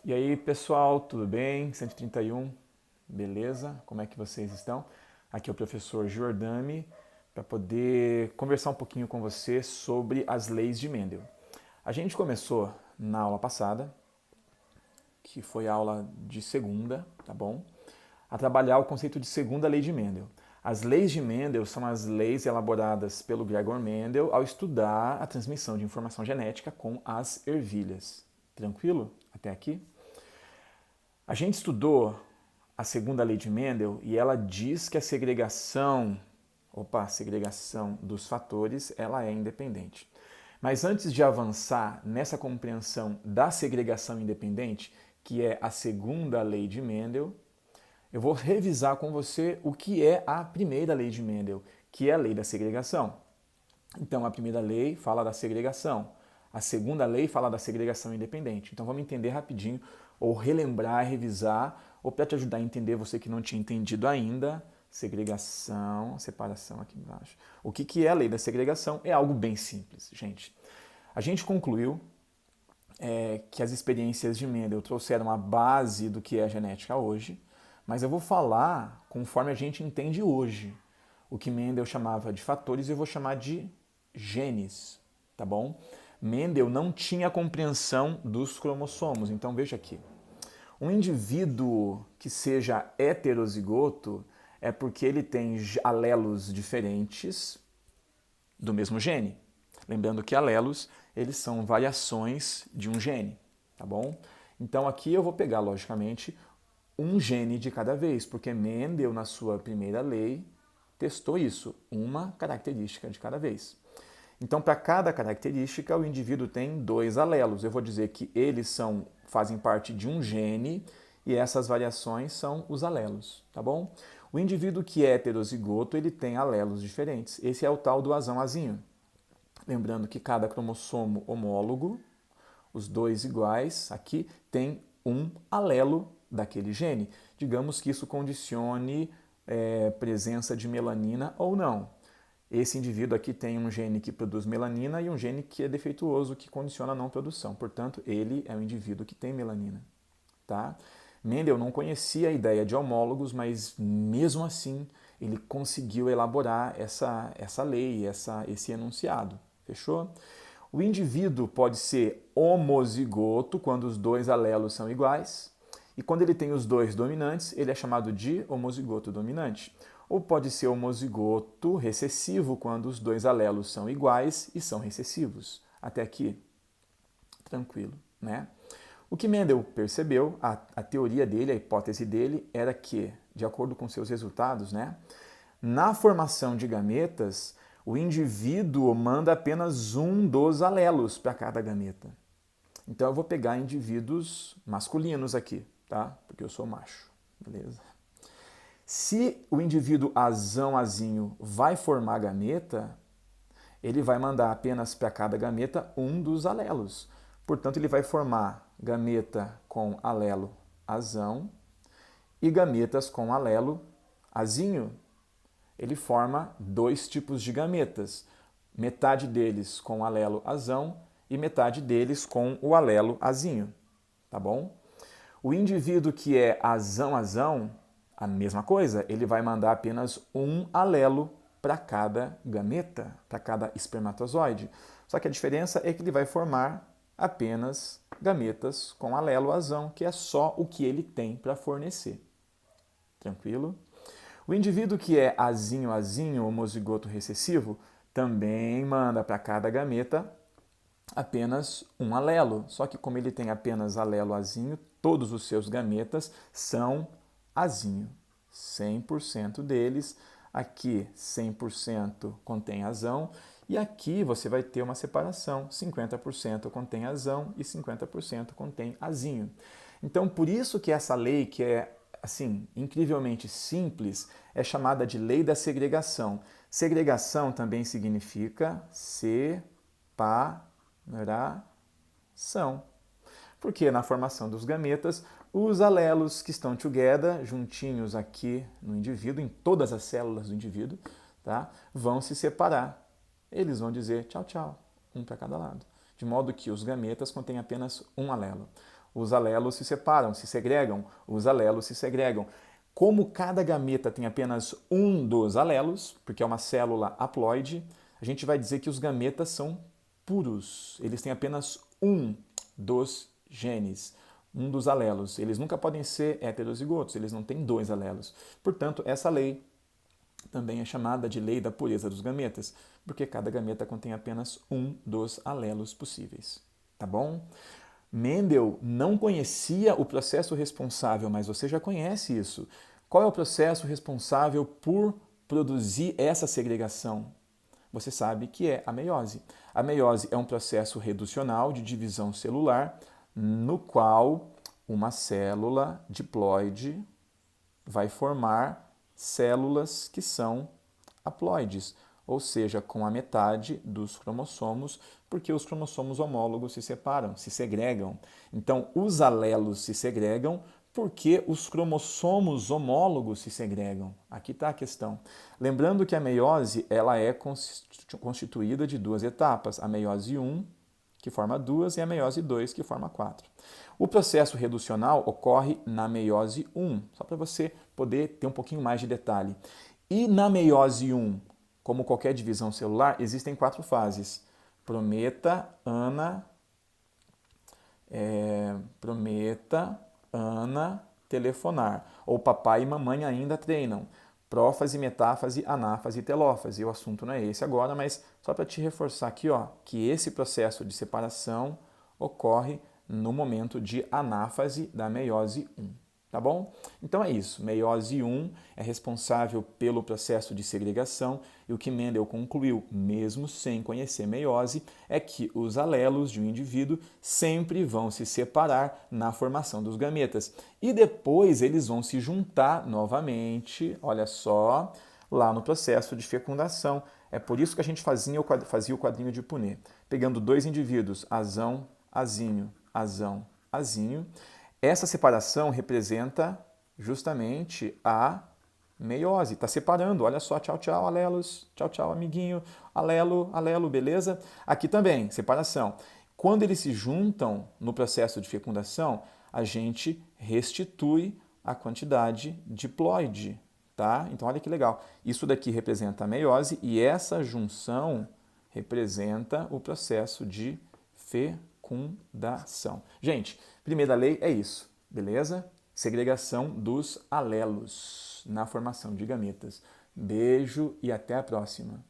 E aí, pessoal, tudo bem? 131, beleza? Como é que vocês estão? Aqui é o professor Giordani para poder conversar um pouquinho com você sobre as leis de Mendel. A gente começou na aula passada, que foi a aula de segunda, tá bom? A trabalhar o conceito de segunda lei de Mendel. As leis de Mendel são as leis elaboradas pelo Gregor Mendel ao estudar a transmissão de informação genética com as ervilhas. Tranquilo? Até aqui? A gente estudou a segunda lei de Mendel e ela diz que a segregação dos fatores, ela é independente. Mas antes de avançar nessa compreensão da segregação independente, que é a segunda lei de Mendel, eu vou revisar com você o que é a primeira lei de Mendel, que é a lei da segregação. Então, a primeira lei fala da segregação. A segunda lei fala da segregação independente. Então, vamos entender rapidinho, ou relembrar, revisar, ou para te ajudar a entender, você que não tinha entendido ainda, segregação, separação aqui embaixo. O que é a lei da segregação? É algo bem simples, gente. A gente concluiu que as experiências de Mendel trouxeram a base do que é a genética hoje, mas eu vou falar conforme a gente entende hoje. O que Mendel chamava de fatores eu vou chamar de genes, tá bom? Mendel não tinha compreensão dos cromossomos, então veja aqui. Um indivíduo que seja heterozigoto é porque ele tem alelos diferentes do mesmo gene. Lembrando que alelos, eles são variações de um gene, tá bom? Então aqui eu vou pegar, logicamente, um gene de cada vez, porque Mendel, na sua primeira lei, testou isso, uma característica de cada vez. Então, para cada característica, o indivíduo tem dois alelos. Eu vou dizer que eles fazem parte de um gene e essas variações são os alelos, tá bom? O indivíduo que é heterozigoto, ele tem alelos diferentes. Esse é o tal do azão-azinho. Lembrando que cada cromossomo homólogo, os dois iguais, aqui tem um alelo daquele gene. Digamos que isso condicione presença de melanina ou não. Esse indivíduo aqui tem um gene que produz melanina e um gene que é defeituoso, que condiciona a não produção. Portanto, ele é um indivíduo que tem melanina. Tá? Mendel não conhecia a ideia de homólogos, mas mesmo assim ele conseguiu elaborar essa lei, esse enunciado. Fechou? O indivíduo pode ser homozigoto quando os dois alelos são iguais, e quando ele tem os dois dominantes, ele é chamado de homozigoto dominante. Ou pode ser homozigoto recessivo quando os dois alelos são iguais e são recessivos. Até aqui, tranquilo, né? O que Mendel percebeu, a teoria dele, a hipótese dele, era que, de acordo com seus resultados, né, na formação de gametas, o indivíduo manda apenas um dos alelos para cada gameta. Então eu vou pegar indivíduos masculinos aqui, tá? Porque eu sou macho, beleza? Se o indivíduo azão-azinho vai formar gameta, ele vai mandar apenas para cada gameta um dos alelos. Portanto, ele vai formar gameta com alelo azão e gametas com alelo azinho. Ele forma dois tipos de gametas, metade deles com alelo azão e metade deles com o alelo azinho, tá bom? O indivíduo que é azão-azão, a mesma coisa, ele vai mandar apenas um alelo para cada gameta, para cada espermatozoide. Só que a diferença é que ele vai formar apenas gametas com alelo azão, que é só o que ele tem para fornecer. Tranquilo? O indivíduo que é azinho-azinho, homozigoto recessivo, também manda para cada gameta apenas um alelo. Só que como ele tem apenas alelo azinho, todos os seus gametas são azinho. 100% deles. Aqui 100% contém azão e aqui você vai ter uma separação. 50% contém azão e 50% contém azinho. Então, por isso que essa lei, que é assim, incrivelmente simples, é chamada de lei da segregação. Segregação também significa separação. Porque na formação dos gametas, os alelos que estão together, juntinhos aqui no indivíduo, em todas as células do indivíduo, tá, vão se separar. Eles vão dizer tchau, tchau, um para cada lado. De modo que os gametas contêm apenas um alelo. os alelos se separam, se segregam, os alelos se segregam. Como cada gameta tem apenas um dos alelos, porque é uma célula haploide, a gente vai dizer que os gametas são puros. Eles têm apenas um dos genes, um dos alelos. Eles nunca podem ser heterozigotos, eles não têm dois alelos. Portanto, essa lei também é chamada de lei da pureza dos gametas, porque cada gameta contém apenas um dos alelos possíveis. Tá bom? Mendel não conhecia o processo responsável, mas você já conhece isso. Qual é o processo responsável por produzir essa segregação? Você sabe que é a meiose. A meiose é um processo reducional de divisão celular no qual uma célula diploide vai formar células que são haploides, ou seja, com a metade dos cromossomos, porque os cromossomos homólogos se separam, se segregam. Então, os alelos se segregam porque os cromossomos homólogos se segregam. Aqui está a questão. Lembrando que a meiose ela é constituída de duas etapas, a meiose 1, que forma 2, e a meiose 2, que forma 4. O processo reducional ocorre na meiose 1, só para você poder ter um pouquinho mais de detalhe. E na meiose 1, como qualquer divisão celular, existem 4 fases. Prometa, Ana, telefonar. Ou papai e mamãe ainda treinam. Prófase, metáfase, anáfase e telófase. O assunto não é esse agora, mas só para te reforçar aqui, ó, que esse processo de separação ocorre no momento de anáfase da meiose 1. Tá bom? Então é isso. Meiose 1 é responsável pelo processo de segregação e o que Mendel concluiu, mesmo sem conhecer meiose, é que os alelos de um indivíduo sempre vão se separar na formação dos gametas e depois eles vão se juntar novamente, olha só, lá no processo de fecundação. É por isso que a gente fazia o quadrinho de Punnett, pegando 2 indivíduos, azão, azinho, azão, azinho. Essa separação representa justamente a meiose. Está separando, olha só, tchau, tchau, alelos, tchau, tchau, amiguinho, alelo, alelo, beleza? Aqui também, separação. Quando eles se juntam no processo de fecundação, a gente restitui a quantidade diploide, tá? Então, olha que legal. Isso daqui representa a meiose e essa junção representa o processo de fecundação. Gente, primeira lei é isso, beleza? Segregação dos alelos na formação de gametas. Beijo e até a próxima.